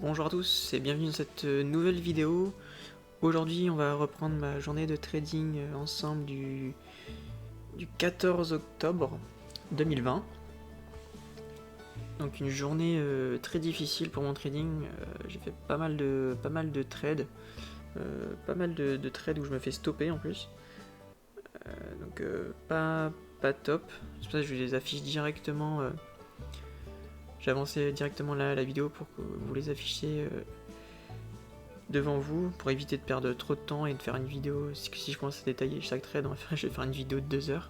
Bonjour à tous et bienvenue dans cette nouvelle vidéo. Aujourd'hui on va reprendre ma journée de trading ensemble du 14 octobre 2020. Donc une journée très difficile pour mon trading. J'ai fait pas mal de trades. Pas mal de trades où je me fais stopper en plus. Donc pas top. C'est pour ça que je les affiche directement. J'ai avancé directement la vidéo pour que vous les affichiez devant vous, pour éviter de perdre trop de temps et de faire une vidéo. Si je commence à détailler chaque trade, je vais faire une vidéo de 2 heures.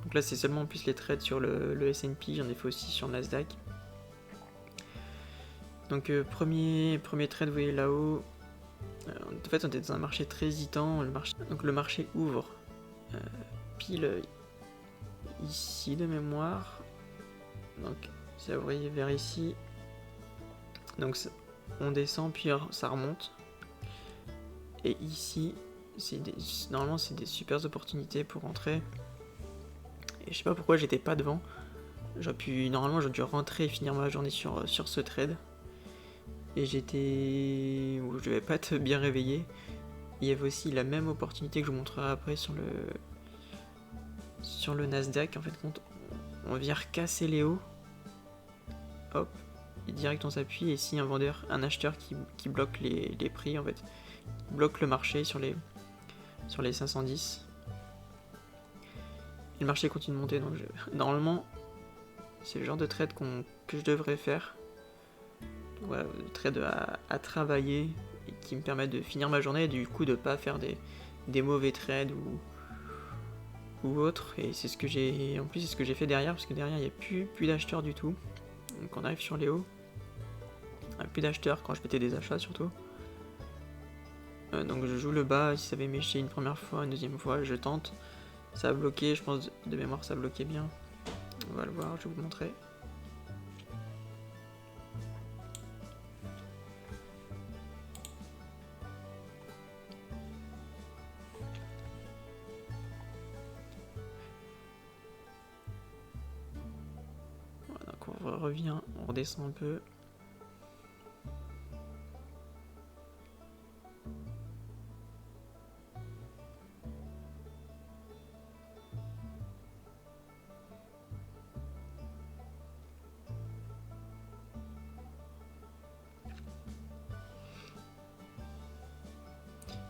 Donc là c'est seulement en plus les trades sur le S&P, j'en ai fait aussi sur Nasdaq. Donc premier trade, vous voyez là-haut. En fait on était dans un marché très hésitant. Donc le marché ouvre pile ici de mémoire. Donc ça vous voyez vers ici. Donc on descend puis ça remonte. Et ici, normalement c'est des super opportunités pour rentrer. Et je sais pas pourquoi j'étais pas devant. Normalement j'aurais dû rentrer et finir ma journée sur ce trade. Et je devais pas être bien réveillé. Il y avait aussi la même opportunité que je vous montrerai après sur le Nasdaq. En fait, on vient recasser les hauts. Hop. Et direct on s'appuie. Et ici un acheteur qui bloque les prix en fait. Bloque le marché sur les 510. Et le marché continue de monter. Donc normalement, c'est le genre de trade que je devrais faire. Donc voilà, trade à travailler et qui me permet de finir ma journée et du coup de pas faire des mauvais trades ou autres. Et c'est ce que j'ai. En plus c'est ce que j'ai fait derrière, parce que derrière il n'y a plus d'acheteurs du tout. Donc on arrive sur les hauts. Il n'y a plus d'acheteurs quand je mettais des achats surtout. Donc je joue le bas, si ça avait méché une première fois, une deuxième fois, je tente. Ça a bloqué, je pense de mémoire ça bloquait bien. On va le voir, je vais vous montrer. Voilà, donc on revient, on redescend un peu.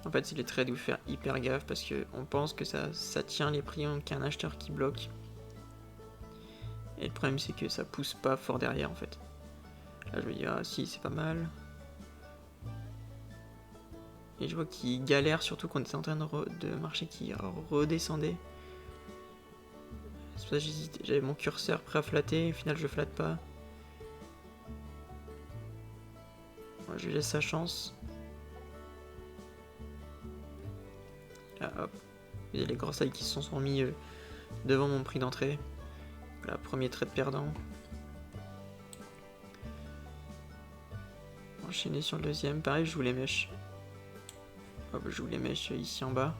En fait, c'est les trades où il faut faire hyper gaffe parce qu'on pense que ça tient les prix, qu'il y a un acheteur qui bloque. Et le problème, c'est que ça pousse pas fort derrière en fait. Là, je me dis, ah si, c'est pas mal. Et je vois qu'il galère, surtout qu'on était en train de marcher qui redescendait. C'est pour ça que j'hésitais. J'avais mon curseur prêt à flatter, au final, je flatte pas. Moi, je lui laisse sa chance. Là, hop. Il y a les grosses ailes qui se sont mis devant mon prix d'entrée. Voilà, premier trade perdant. Enchaîner sur le deuxième. Pareil, je joue les mèches. Hop, je joue les mèches ici en bas.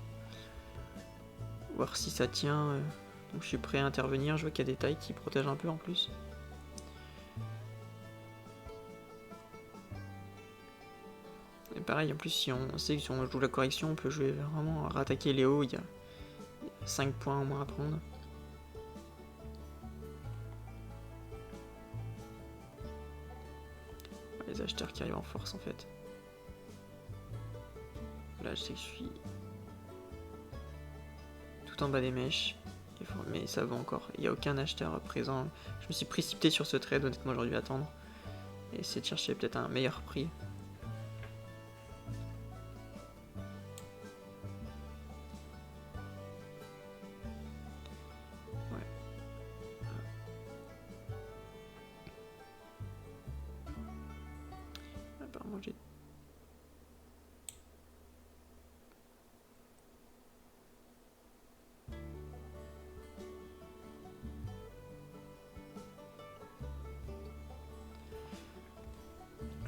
Voir si ça tient. Donc je suis prêt à intervenir. Je vois qu'il y a des tailles qui protègent un peu en plus. Et pareil, en plus, si on sait que si on joue la correction, on peut jouer vraiment à rattaquer les hauts. Il y a 5 points au moins à prendre. Les acheteurs qui arrivent en force en fait. Là, je sais que je suis tout en bas des mèches. Mais ça va encore. Il n'y a aucun acheteur présent. Je me suis précipité sur ce trade. Honnêtement, j'aurais dû attendre. Et essayer de chercher peut-être un meilleur prix. Apparemment, j'ai...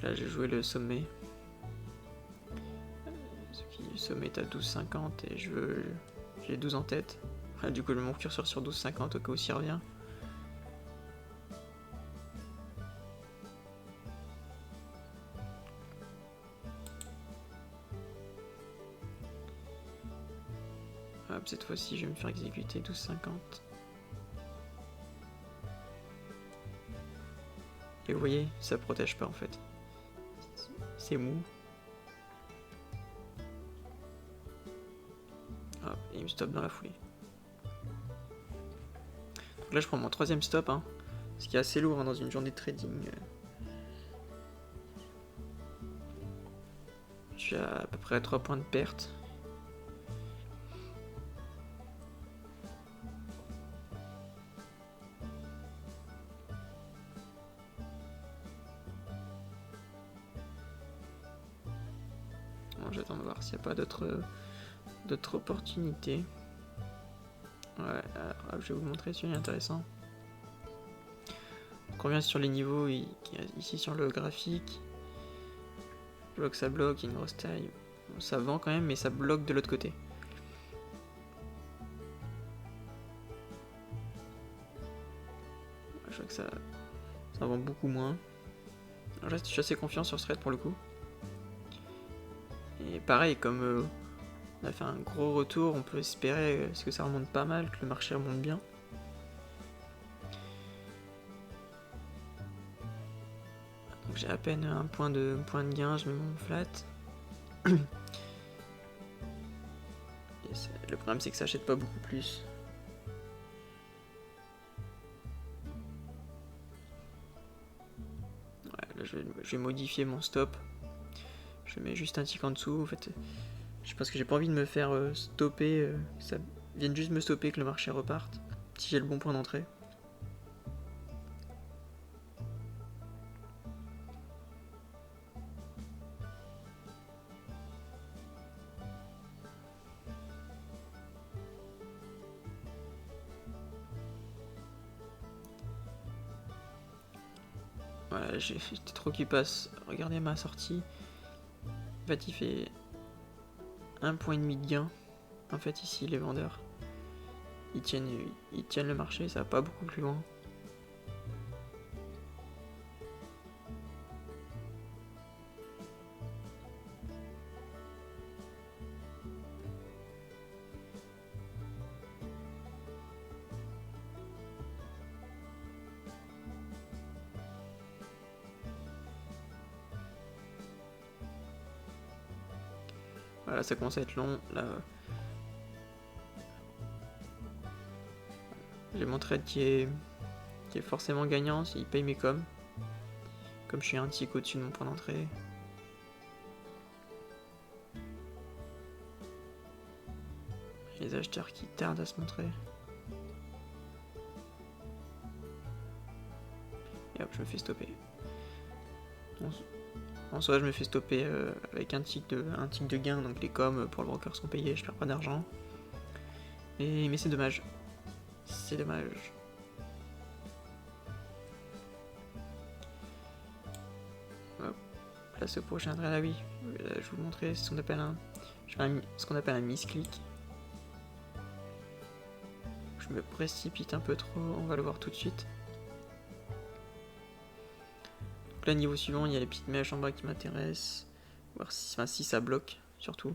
Là, j'ai joué le sommet. Le sommet est à 12,50 et j'ai 12 en tête. Du coup, je mets mon curseur sur 12,50 au cas où s'y revient. Hop, cette fois-ci, je vais me faire exécuter 12,50. Et vous voyez, ça protège pas en fait. C'est mou. Hop, et il me stoppe dans la foulée. Donc là, je prends mon 3e stop, hein, ce qui est assez lourd hein, dans une journée de trading. Je suis à peu près à 3 points de perte. Bon, j'attends de voir s'il n'y a pas d'autres opportunités. Ouais, alors, je vais vous montrer celui intéressant. Donc, on revient sur les niveaux ici sur le graphique. Je vois que ça bloque, il y a une grosse taille. Bon, ça vend quand même, mais ça bloque de l'autre côté. Je vois que ça vend beaucoup moins. Alors, je suis assez confiant sur ce trade pour le coup. Et pareil, comme on a fait un gros retour, on peut espérer que ça remonte pas mal, que le marché remonte bien. Donc j'ai à peine un point de gain, je mets mon flat. Le problème c'est que ça achète pas beaucoup plus. Ouais, là je vais modifier mon stop. Je mets juste un tick en dessous. En fait, je pense que j'ai pas envie de me faire stopper, que ça vienne juste me stopper, que le marché reparte. Si j'ai le bon point d'entrée. Voilà, j'étais trop occupé à regarder ma sortie. En fait, il fait 1,5 point de gain. En fait, ici, les vendeurs, ils tiennent le marché, ça va pas beaucoup plus loin. Voilà, ça commence à être long. Là, j'ai mon trade qui est forcément gagnant s'il paye mes coms. Comme je suis un tick au-dessus de mon point d'entrée. Les acheteurs qui tardent à se montrer. Et hop, je me fais stopper. En soi, je me fais stopper avec un tick de gain, donc les coms pour le broker sont payés, je perds pas d'argent. Mais c'est dommage. C'est dommage. Hop, là ce prochain trade, ah oui, là, je vais vous montrer ce qu'on appelle un misclick. Je me précipite un peu trop, on va le voir tout de suite. Donc là, niveau suivant, il y a les petites mèches en bas qui m'intéressent. Voir si ça bloque, surtout.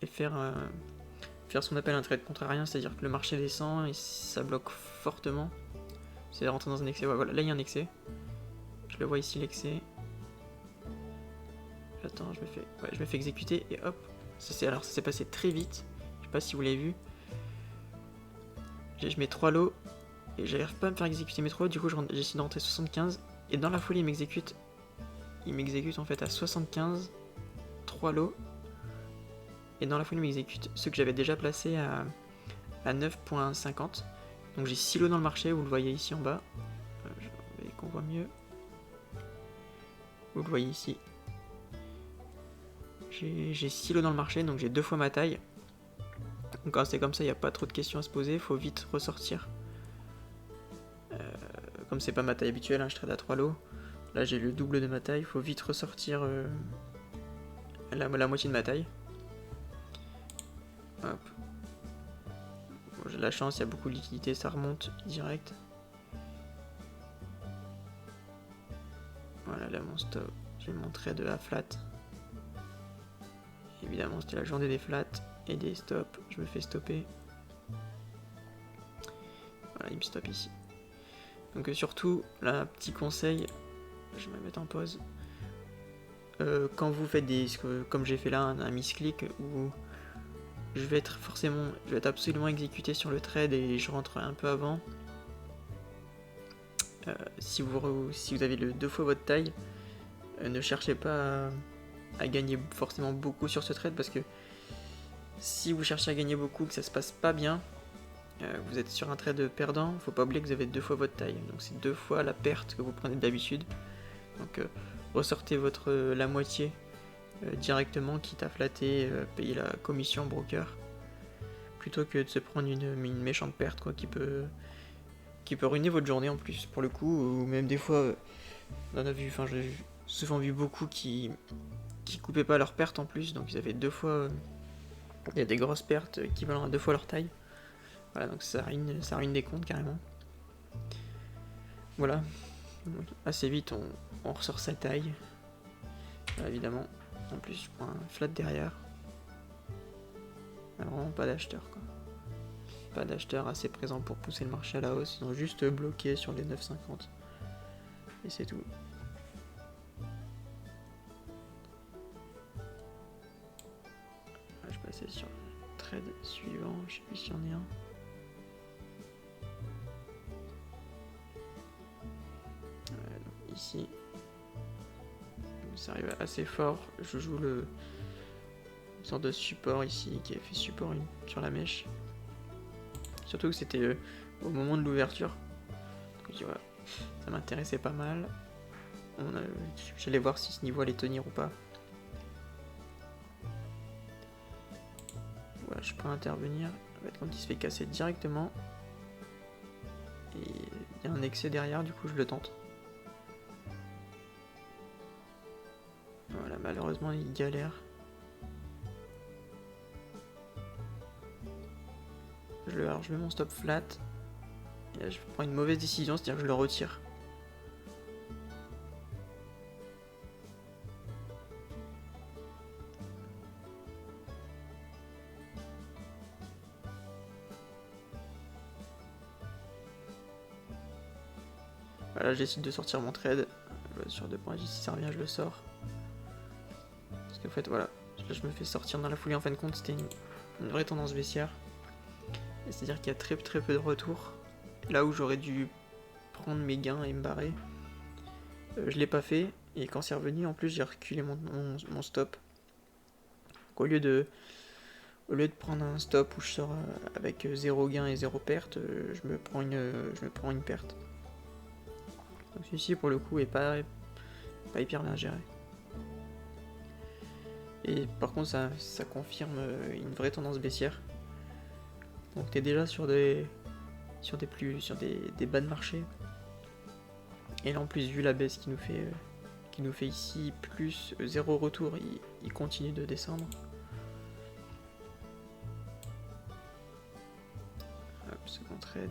Et faire ce qu'on appelle un trade contrarien, c'est-à-dire que le marché descend et ça bloque fortement. C'est rentrer dans un excès. Ouais, voilà, là il y a un excès. Je le vois ici, l'excès. J'attends, je me fais exécuter et hop. Ça s'est passé très vite. Je sais pas si vous l'avez vu. Je mets 3 lots et j'arrive pas à me faire exécuter mes 3 lots. Du coup, j'essaie de rentrer 75 et dans la folie, il m'exécute. Il m'exécute en fait à 75, 3 lots. Et dans la folie, il m'exécute ceux que j'avais déjà placés à 9,50. Donc j'ai 6 lots dans le marché, vous le voyez ici en bas. Je vais qu'on voit mieux. Vous le voyez ici. J'ai 6 lots dans le marché, donc j'ai 2 fois ma taille. Donc quand c'est comme ça, il n'y a pas trop de questions à se poser, il faut vite ressortir. Comme c'est pas ma taille habituelle, hein, je trade à 3 lots. Là j'ai le double de ma taille, il faut vite ressortir la moitié de ma taille. Hop. Bon, j'ai de la chance, il y a beaucoup de liquidité, ça remonte direct. Voilà, là mon stop, j'ai mon trade à flat. Évidemment, c'était la journée des flats et des stops. Je me fais stopper. Voilà, il me stoppe ici. Donc surtout, là, petit conseil, je vais me mettre en pause. Quand vous faites comme j'ai fait là, un misclick où je vais être absolument exécuté sur le trade et je rentre un peu avant. Si vous avez deux fois votre taille, ne cherchez pas à gagner forcément beaucoup sur ce trade, parce que si vous cherchez à gagner beaucoup, que ça se passe pas bien, vous êtes sur un trade perdant, faut pas oublier que vous avez deux fois votre taille, donc c'est deux fois la perte que vous prenez d'habitude. Donc ressortez la moitié directement, quitte à flatter, payer la commission broker, plutôt que de se prendre une méchante perte quoi, qui peut ruiner votre journée en plus pour le coup, ou même des fois on en a vu, enfin j'ai souvent vu beaucoup qui coupaient pas leur perte en plus, donc ils avaient deux fois, il y a des grosses pertes équivalent à deux fois leur taille. Voilà, donc ça ruine des comptes carrément. Voilà, assez vite on ressort sa taille. Voilà, évidemment, en plus je prends un flat derrière. Vraiment pas d'acheteur quoi. Pas d'acheteur assez présent pour pousser le marché à la hausse, ils ont juste bloqué sur les 9,50. Et c'est tout. Je vais passer sur le trade suivant, je sais plus s'il y en a un. Donc ici, ça arrive assez fort, je joue une sorte de support ici qui a fait support sur la mèche. Surtout que c'était au moment de l'ouverture. Donc voilà, ça m'intéressait pas mal. J'allais voir si ce niveau allait tenir ou pas. Voilà, je peux intervenir. En fait, quand il se fait casser directement, et il y a un excès derrière, du coup je le tente. Voilà, malheureusement il galère. Alors je mets mon stop flat. Et là je prends une mauvaise décision, c'est-à-dire que je le retire. Voilà, j'essaie de sortir mon trade. Sur 2 points, si ça revient, je le sors. Parce qu'en fait, voilà, là je me fais sortir dans la foulée. En fin de compte, c'était une vraie tendance baissière. C'est-à-dire qu'il y a très peu de retour. Là où j'aurais dû prendre mes gains et me barrer, je l'ai pas fait. Et quand c'est revenu, en plus, j'ai reculé mon stop. Donc, au lieu de prendre un stop où je sors avec 0 gain et 0 perte, je me prends une perte. Donc celui-ci pour le coup est pas hyper bien géré. Et par contre ça confirme une vraie tendance baissière. Donc t'es déjà sur des bas de marché. Et là en plus vu la baisse qui nous fait ici, plus 0 retour, il continue de descendre. Hop, second trade.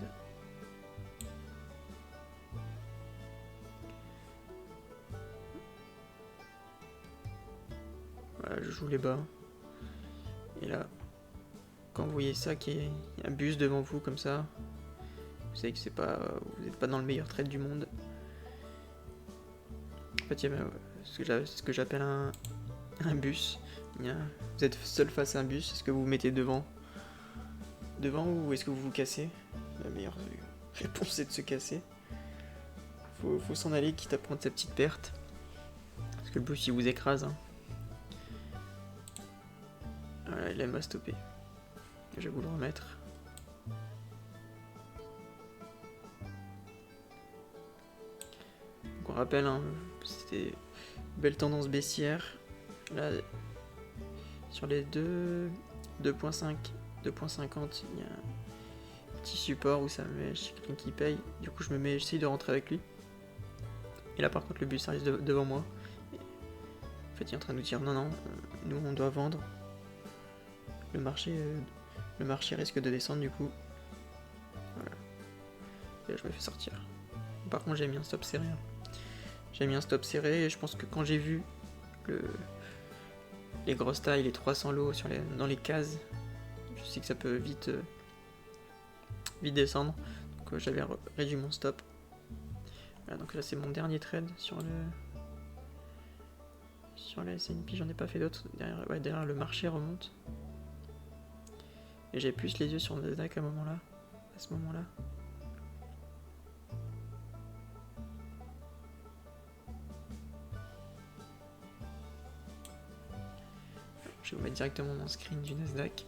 Voilà, je joue les bas. Et là, quand vous voyez ça, qu'il y a un bus devant vous comme ça, vous savez que vous n'êtes pas dans le meilleur trade du monde. En fait, il y a ce que j'appelle un bus. Vous êtes seul face à un bus, est-ce que vous vous mettez devant ou est-ce que vous vous cassez? La meilleure réponse c'est de se casser. Faut s'en aller quitte à prendre sa petite perte. Parce que le bus il vous écrase. Hein. Voilà, il m'a stoppé. Je vais vous le remettre. Donc on rappelle, hein, c'était belle tendance baissière. Là, sur les 2.5, 2.50, il y a un petit support où ça me met chez quelqu'un qui paye. Du coup, j'essaye de rentrer avec lui. Et là, par contre, le bus arrive devant moi. En fait, il est en train de nous dire non, nous on doit vendre. Le marché risque de descendre du coup. Voilà. Et là, je me fais sortir. Par contre, j'ai mis un stop serré. J'ai mis un stop serré et je pense que quand j'ai vu les grosses tailles, les 300 lots dans les cases. Je sais que ça peut vite descendre. Donc j'avais réduit mon stop. Voilà, donc là c'est mon dernier trade sur la S&P, j'en ai pas fait d'autres. Derrière le marché remonte. Et j'avais plus les yeux sur le Nasdaq à ce moment-là. Je vais vous mettre directement mon screen du Nasdaq.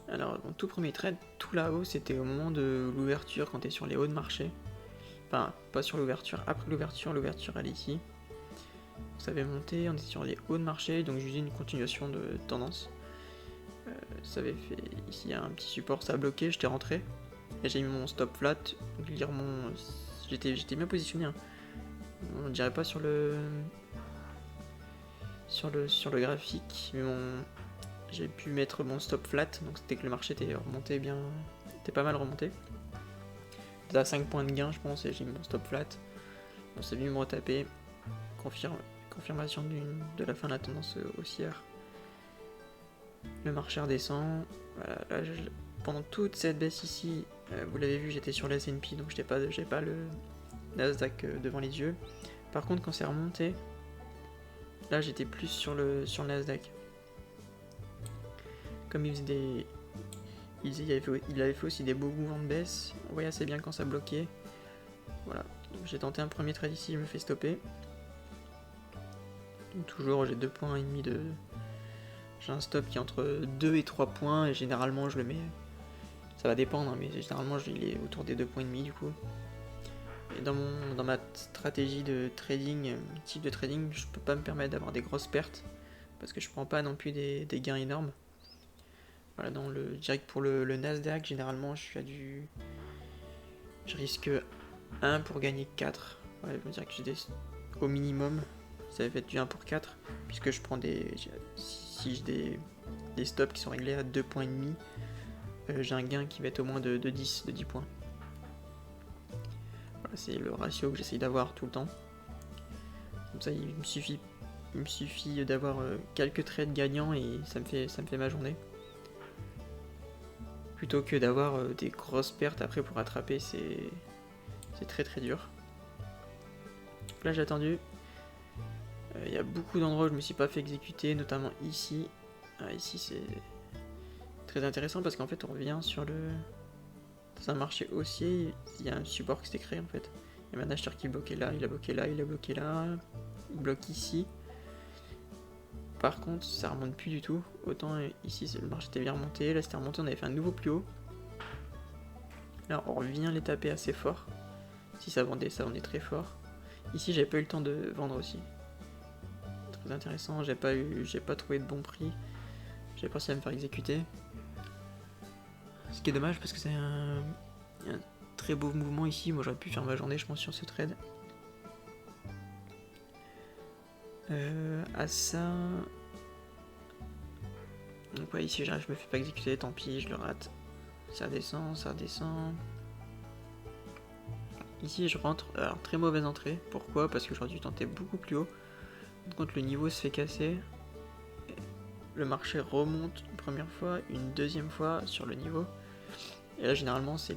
Alors, mon tout premier trade, tout là-haut, c'était au moment de l'ouverture, quand tu es sur les hauts de marché. Enfin, pas sur l'ouverture, après l'ouverture elle est ici. Ça avait monté, on était sur les hauts de marché, donc j'ai une continuation de tendance. Ça avait fait, ici il y a un petit support, ça a bloqué, j'étais rentré. Et j'ai mis mon stop flat, donc j'étais bien positionné. Hein. On dirait pas sur le graphique, mais j'ai pu mettre mon stop flat, donc c'était que le marché était remonté bien, était pas mal remonté. C'était à 5 points de gain je pense, et j'ai mis mon stop flat. On s'est venu me retaper, confirmation de la fin de la tendance haussière. Le marché redescend, voilà, là, pendant toute cette baisse ici, vous l'avez vu, j'étais sur la S&P, donc j'ai pas le Nasdaq devant les yeux. Par contre quand c'est remonté, là j'étais plus sur le Nasdaq. Comme il avait fait aussi des beaux mouvements de baisse, on voyait assez bien quand ça bloquait. Voilà, donc j'ai tenté un premier trade ici, je me fais stopper. Donc toujours j'ai 2,5 points de... J'ai un stop qui est entre 2 et 3 points et généralement je le mets... Ça va dépendre, hein, mais généralement il est autour des 2,5 points du coup. Et dans ma stratégie de trading, type de trading, je peux pas me permettre d'avoir des grosses pertes parce que je prends pas non plus des gains énormes. Voilà, direct pour le Nasdaq, généralement je risque 1 pour gagner 4. Ouais, je veux dire que j'ai au minimum, ça va être du 1 pour 4, puisque je prends si j'ai des stops qui sont réglés à 2,5 points, j'ai un gain qui va être au moins de 10 points. Voilà, c'est le ratio que j'essaye d'avoir tout le temps. Comme ça, il me suffit d'avoir quelques trades gagnants et ça me fait ma journée. Plutôt que d'avoir des grosses pertes après pour rattraper, c'est très très dur. Là j'ai attendu. Il y a beaucoup d'endroits où je me suis pas fait exécuter, notamment ici. Ici c'est très intéressant parce qu'en fait on revient dans un marché haussier, il y a un support qui s'est créé en fait. Il y avait un acheteur qui bloquait là, il a bloqué là, il a bloqué là, il bloque ici. Par contre, ça remonte plus du tout. Autant ici, le marché était bien remonté. Là, c'était remonté, on avait fait un nouveau plus haut. Là, on revient les taper assez fort. Si ça vendait très fort. Ici, j'avais pas eu le temps de vendre aussi. Très intéressant. J'ai pas trouvé de bon prix. J'ai pensé à me faire exécuter. Ce qui est dommage parce que c'est un très beau mouvement ici. Moi, j'aurais pu faire ma journée, je pense, sur ce trade. À ça... Donc ouais, ici je me fais pas exécuter, tant pis, je le rate. Ça redescend, ça redescend. Ici je rentre, alors très mauvaise entrée. Pourquoi? Parce que j'aurais dû tenter beaucoup plus haut. Quand le niveau se fait casser, le marché remonte une première fois, une deuxième fois sur le niveau. Et là généralement c'est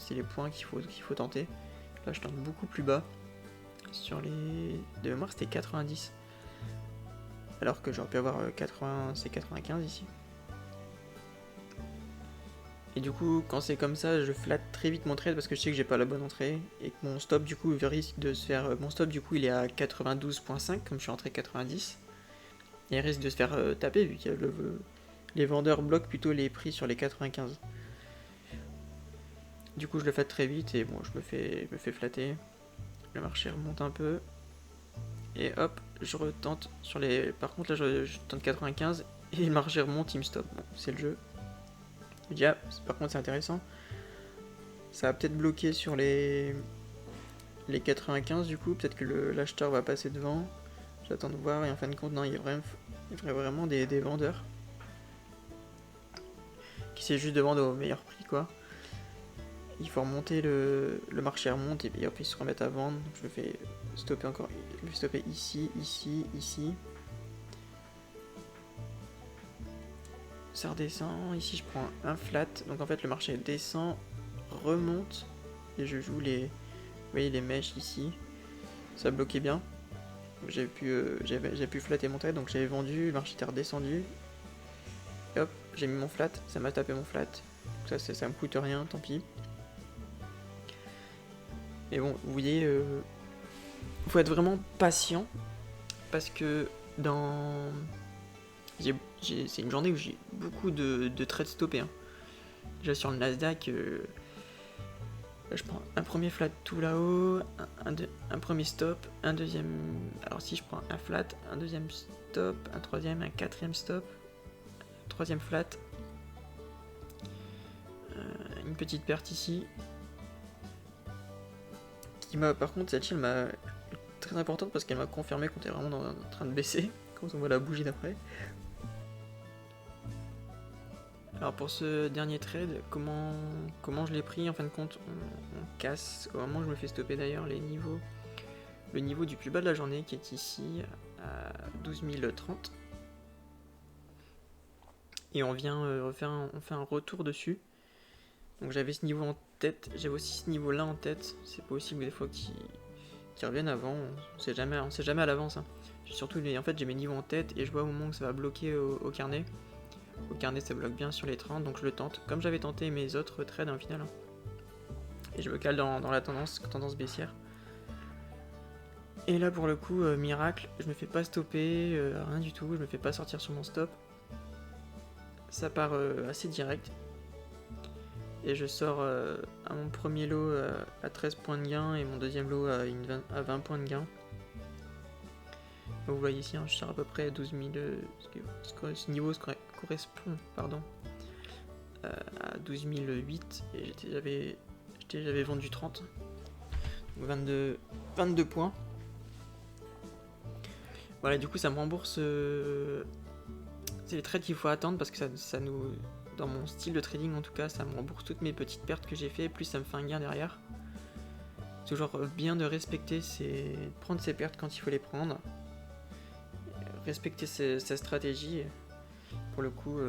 les points qu'il faut tenter. Là je tente beaucoup plus bas. Sur les... De mémoire c'était 90. Alors que j'aurais pu avoir 80, c'est 95 ici. Et du coup, quand c'est comme ça, je flatte très vite mon trade parce que je sais que j'ai pas la bonne entrée et que mon stop du coup risque de se faire. Mon stop du coup il est à 92.5 comme je suis entré 90. Et il risque de se faire taper vu que les vendeurs bloquent plutôt les prix sur les 95. Du coup, je le flatte très vite et bon, je me fais flatter. Le marché remonte un peu. Et hop, je retente sur les. Par contre, là, je tente 95 et le marché remonte, il me stoppe. Bon, c'est le jeu. Déjà, par contre, c'est intéressant. Ça va peut-être bloquer sur les 95 du coup. Peut-être que l'acheteur va passer devant. J'attends de voir et en fin de compte, non, il y a vraiment des vendeurs. qui essaie juste de vendre au meilleur prix, quoi. Il faut remonter, le marché remonte et puis hop, ils se remettent à vendre. Donc je le fais stopper encore, je le fais stopper ici, ici, ici. Ça redescend, ici je prends un flat, donc en fait le marché descend, remonte, et je joue les, vous voyez les mèches ici, ça bloquait bien. J'ai pu flatter mon trade, donc j'avais vendu, le marché était redescendu, et hop, j'ai mis mon flat, ça m'a tapé mon flat, donc ça me coûte rien, tant pis. Mais bon, vous voyez, faut être vraiment patient, parce que c'est une journée où j'ai beaucoup de trades stoppés. Hein. Déjà sur le Nasdaq, je prends un premier flat tout là-haut, un premier stop, un deuxième... Alors si je prends un flat, un deuxième stop, un troisième, un quatrième stop, un troisième flat, une petite perte ici, qui m'a, par contre, celle-ci, elle m'a très importante parce qu'elle m'a confirmé qu'on était vraiment en train de baisser, quand on voit la bougie d'après. Alors pour ce dernier trade, comment je l'ai pris? En fin de compte, on casse, au moment où je me fais stopper d'ailleurs, les niveaux. Le niveau du plus bas de la journée qui est ici, à 12 030. Et on vient on fait un retour dessus. Donc j'avais ce niveau en tête, j'avais aussi ce niveau-là en tête. C'est possible des fois qu'ils reviennent avant, on sait jamais à l'avance. Hein. En fait j'ai mes niveaux en tête et je vois au moment que ça va bloquer au carnet. Au carnet ça bloque bien sur les 30, donc je le tente, comme j'avais tenté mes autres trades en final. Hein. Et je me cale dans la tendance baissière. Et là pour le coup, miracle, je me fais pas stopper, rien du tout, je me fais pas sortir sur mon stop. Ça part assez direct. Et je sors à mon premier lot à 13 points de gain et mon deuxième lot à 20 points de gain. Vous voyez ici, hein, je sors à peu près à 12 000. Ce niveau correspond à 12 008 et j'avais vendu 30. Donc 22 points. Voilà, du coup ça me rembourse. C'est les trades qu'il faut attendre parce que ça nous. Dans mon style de trading en tout cas, ça me rembourse toutes mes petites pertes que j'ai fait, plus ça me fait un gain derrière. Toujours bien de respecter prendre ses pertes quand il faut les prendre. Respecter sa stratégie. Pour le coup,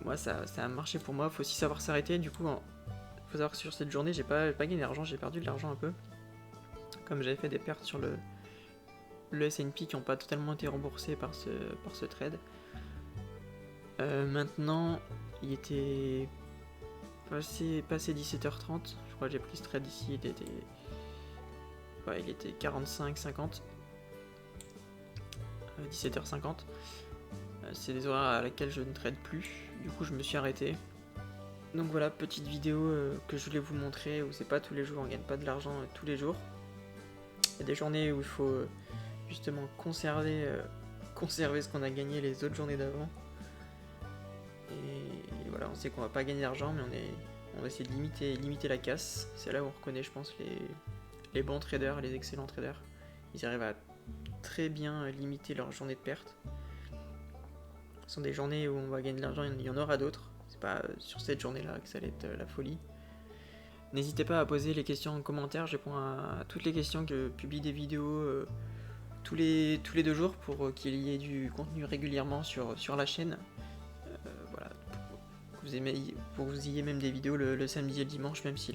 moi ça a marché pour moi, faut aussi savoir s'arrêter. Du coup, faut savoir que sur cette journée, j'ai pas gagné d'argent, j'ai perdu de l'argent un peu. Comme j'avais fait des pertes sur le S&P qui n'ont pas totalement été remboursés par ce trade. Maintenant, il était passé 17h30. Je crois que j'ai pris ce trade ici. Il était 45-50. 17h50. C'est des horaires à laquelle je ne trade plus. Du coup, je me suis arrêté. Donc voilà, petite vidéo que je voulais vous montrer où c'est pas tous les jours, on gagne pas de l'argent tous les jours. Il y a des journées où il faut justement conserver ce qu'on a gagné les autres journées d'avant. Et voilà, on sait qu'on va pas gagner d'argent, mais on va essayer de limiter la casse. C'est là où on reconnaît, je pense, les bons traders, les excellents traders. Ils arrivent à très bien limiter leur journée de perte. Ce sont des journées où on va gagner de l'argent, il y en aura d'autres. C'est pas sur cette journée-là que ça allait être la folie. N'hésitez pas à poser les questions en commentaire, je réponds à toutes les questions, que je publie des vidéos tous les 2 jours pour qu'il y ait du contenu régulièrement sur la chaîne. Voilà, pour que vous ayez même des vidéos le samedi et le dimanche, même si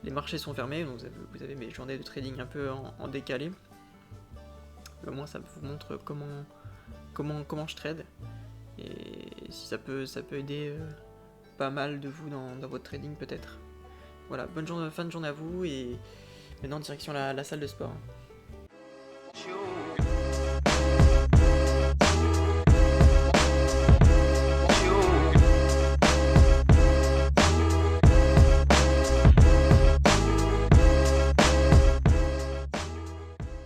les marchés sont fermés, donc vous avez mes journées de trading un peu en décalé. Au moins ça vous montre comment je trade, et si ça peut aider pas mal de vous dans votre trading peut-être. Voilà, bonne fin de journée à vous, et maintenant direction la salle de sport.